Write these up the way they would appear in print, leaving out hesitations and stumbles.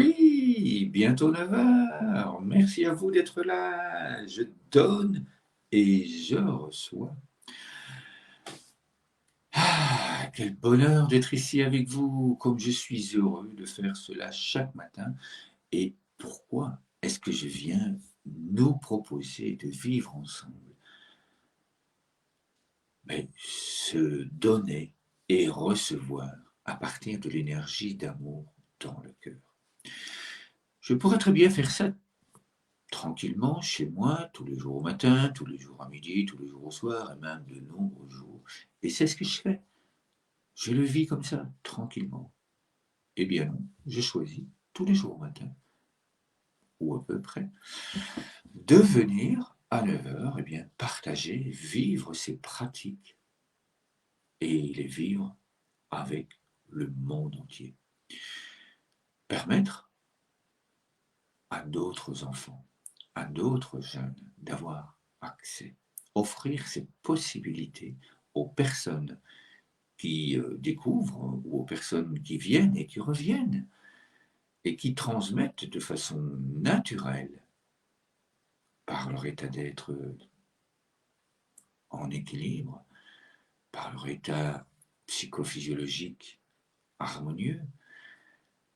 Oui, bientôt 9 heures. Merci à vous d'être là. Je donne et je reçois. Ah, quel bonheur d'être ici avec vous, comme je suis heureux de faire cela chaque matin. Et pourquoi est-ce que je viens nous proposer de vivre ensemble, mais se donner et recevoir à partir de l'énergie d'amour dans le cœur. Je pourrais très bien faire ça tranquillement chez moi, tous les jours au matin, tous les jours à midi, tous les jours au soir, et même de nombreux jours. Et c'est ce que je fais. Je le vis comme ça, tranquillement. Eh bien non, je choisis tous les jours au matin, ou à peu près, de venir à 9 heures, eh bien, partager, vivre ces pratiques et les vivre avec le monde entier. Permettre à d'autres enfants, à d'autres jeunes d'avoir accès, offrir ces possibilités aux personnes qui découvrent ou aux personnes qui viennent et qui reviennent et qui transmettent de façon naturelle par leur état d'être en équilibre, par leur état psychophysiologique harmonieux,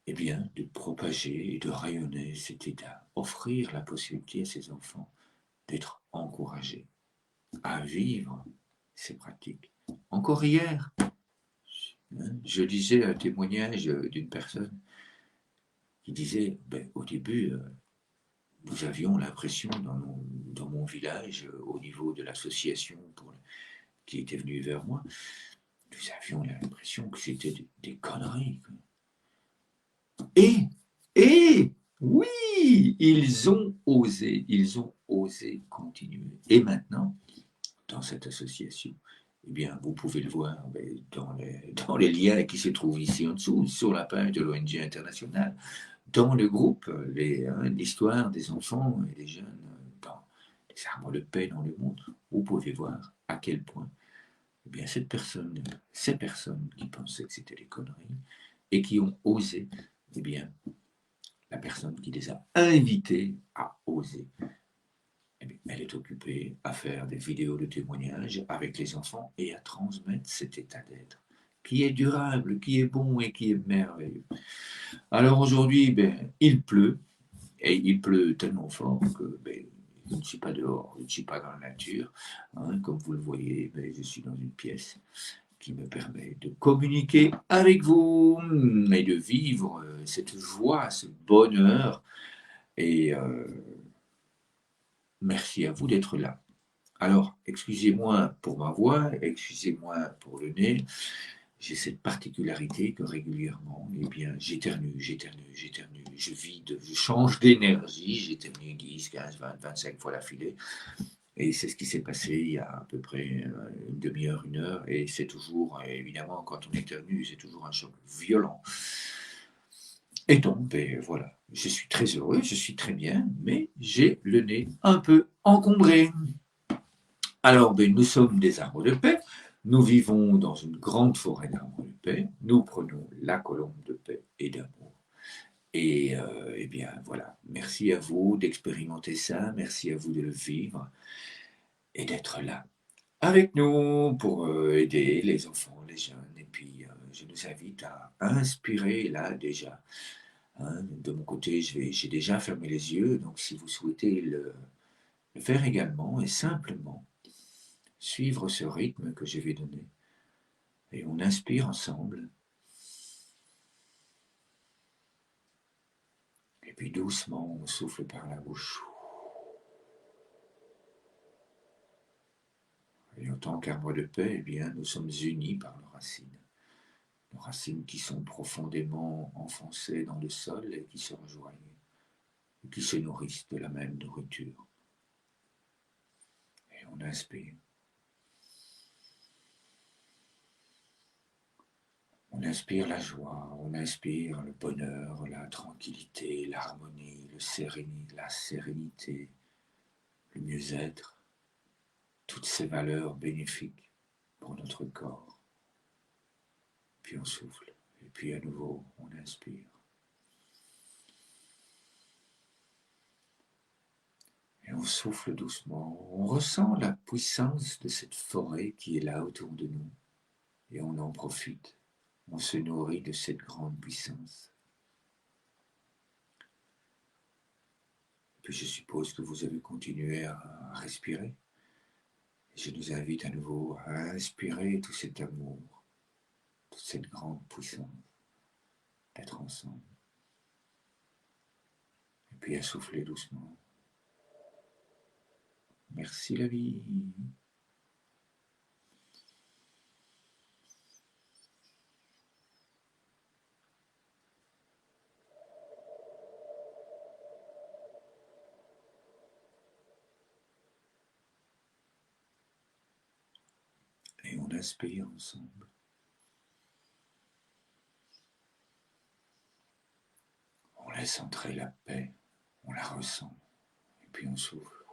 eh bien, de propager et de rayonner cet état, offrir la possibilité à ces enfants d'être encouragés à vivre ces pratiques. Encore hier, je lisais un témoignage d'une personne qui disait, au début, nous avions l'impression dans mon village, au niveau de l'association qui était venue vers moi, nous avions l'impression que c'était des conneries. Et, et, oui, ils ont osé continuer. Et maintenant, dans cette association, eh bien, vous pouvez le voir dans les liens qui se trouvent ici en dessous, sur la page de l'ONG internationale, dans le groupe, l'histoire des enfants et des jeunes dans les arbres de paix dans le monde, vous pouvez voir à quel point eh bien, ces personnes qui pensaient que c'était des conneries et qui ont osé, eh bien, la personne qui les a invités à oser, eh bien, elle est occupée à faire des vidéos de témoignages avec les enfants et à transmettre cet état d'être qui est durable, qui est bon et qui est merveilleux. Alors aujourd'hui, il pleut, et il pleut tellement fort que je ne suis pas dehors, je ne suis pas dans la nature. Comme vous le voyez, je suis dans une pièce qui me permet de communiquer avec vous et de vivre cette joie, ce bonheur. Et merci à vous d'être là. Alors, excusez-moi pour ma voix, excusez-moi pour le nez. J'ai cette particularité que régulièrement, eh bien, j'éternue, je vide, je change d'énergie, j'éternue 10, 15, 20, 25 fois d'affilée. Et c'est ce qui s'est passé il y a à peu près une demi-heure, une heure. Et c'est toujours, évidemment, quand on éternue, c'est toujours un choc violent. Et donc, voilà, je suis très heureux, je suis très bien, mais j'ai le nez un peu encombré. Alors, nous sommes des arbres de paix. Nous vivons dans une grande forêt d'arbres de paix. Nous prenons la colombe de paix et d'amour. Et eh bien, voilà. Merci à vous d'expérimenter ça. Merci à vous de le vivre et d'être là avec nous pour aider les enfants, les jeunes. Et puis, je nous invite à inspirer là déjà. De mon côté, j'ai déjà fermé les yeux. Donc, si vous souhaitez le faire également et simplement suivre ce rythme que je vais donner. Et on inspire ensemble. Et puis doucement, on souffle par la bouche. Et en tant qu'arbre de paix, eh bien, nous sommes unis par nos racines. Nos racines qui sont profondément enfoncées dans le sol et qui se rejoignent. Et qui se nourrissent de la même nourriture. Et on inspire. On inspire la joie, on inspire le bonheur, la tranquillité, l'harmonie, la sérénité, le mieux-être, toutes ces valeurs bénéfiques pour notre corps. Puis on souffle, et puis à nouveau on inspire. Et on souffle doucement. On ressent la puissance de cette forêt qui est là autour de nous. Et on en profite. On se nourrit de cette grande puissance. Puis je suppose que vous avez continué à respirer. Et je nous invite à nouveau à inspirer tout cet amour, toute cette grande puissance d'être ensemble. Et puis à souffler doucement. Merci la vie. Et on inspire ensemble. On laisse entrer la paix, on la ressent, et puis on souffle.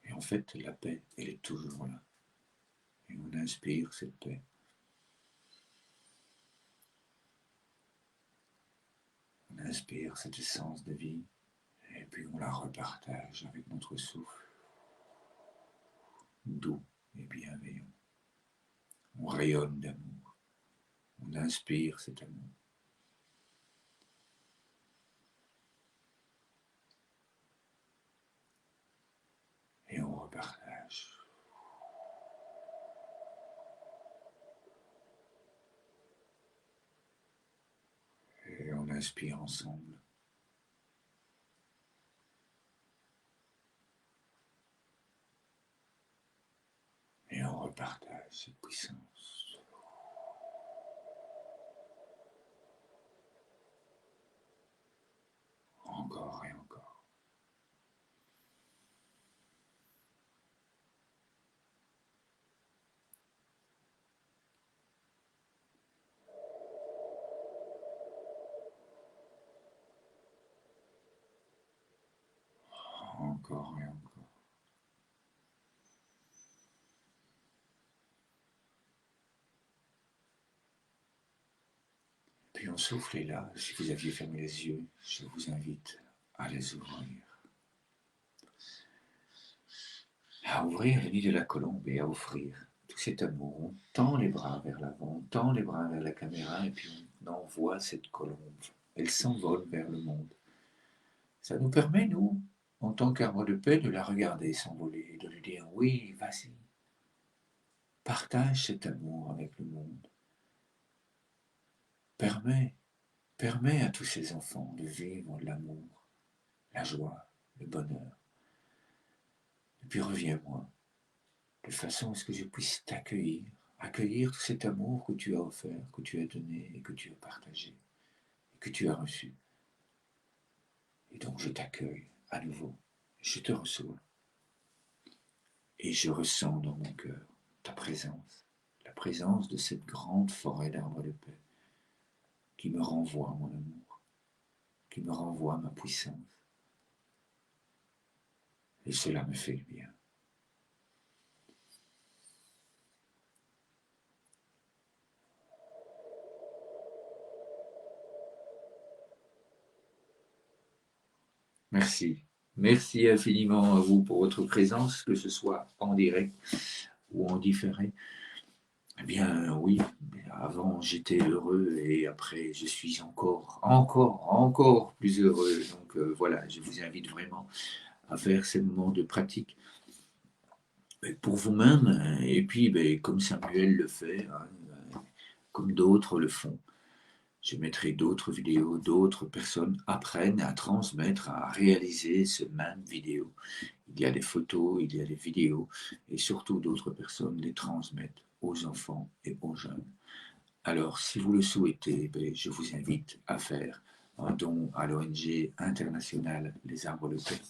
Et en fait, la paix, elle est toujours là. Et on inspire cette paix. On inspire cette essence de vie, et puis on la repartage avec notre souffle, doux et bienveillant. On rayonne d'amour. On inspire cet amour. Et on repartage. Et on inspire ensemble. Et on repartage cette puissance. Encore et encore. Encore et encore. Puis on souffle et là, si vous aviez fermé les yeux, je vous invite à les ouvrir. À ouvrir le nid de la colombe et à offrir tout cet amour. On tend les bras vers l'avant, on tend les bras vers la caméra et puis on envoie cette colombe. Elle s'envole vers le monde. Ça nous permet, nous, en tant qu'arbre de paix, de la regarder s'envoler et de lui dire oui, vas-y, partage cet amour avec le monde. Permets à tous ces enfants de vivre l'amour, la joie, le bonheur. Et puis reviens-moi, de façon à ce que je puisse t'accueillir, accueillir tout cet amour que tu as offert, que tu as donné et que tu as partagé, et que tu as reçu. Et donc je t'accueille à nouveau, je te reçois, et je ressens dans mon cœur ta présence, la présence de cette grande forêt d'arbres de paix qui me renvoie mon amour, qui me renvoie ma puissance. Et cela me fait du bien. Merci. Merci infiniment à vous pour votre présence, que ce soit en direct ou en différé. Eh bien, oui, avant j'étais heureux et après je suis encore plus heureux. Donc voilà, je vous invite vraiment à faire ces moments de pratique pour vous-même. Et puis, comme Samuel le fait, hein, comme d'autres le font. Je mettrai d'autres vidéos, d'autres personnes apprennent à transmettre, à réaliser ce même vidéo. Il y a des photos, il y a des vidéos, et surtout d'autres personnes les transmettent aux enfants et aux jeunes. Alors, si vous le souhaitez, je vous invite à faire un don à l'ONG internationale Les Arbres de Paix,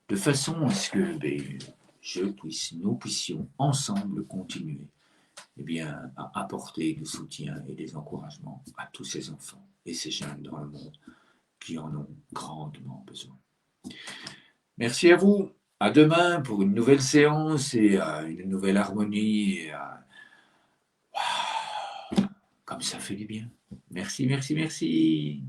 de façon à ce que nous puissions ensemble continuer à apporter du soutien et des encouragements à tous ces enfants et ces jeunes dans le monde qui en ont grandement besoin. Merci à vous. À demain pour une nouvelle séance et une nouvelle harmonie. Comme ça fait du bien. Merci, merci, merci.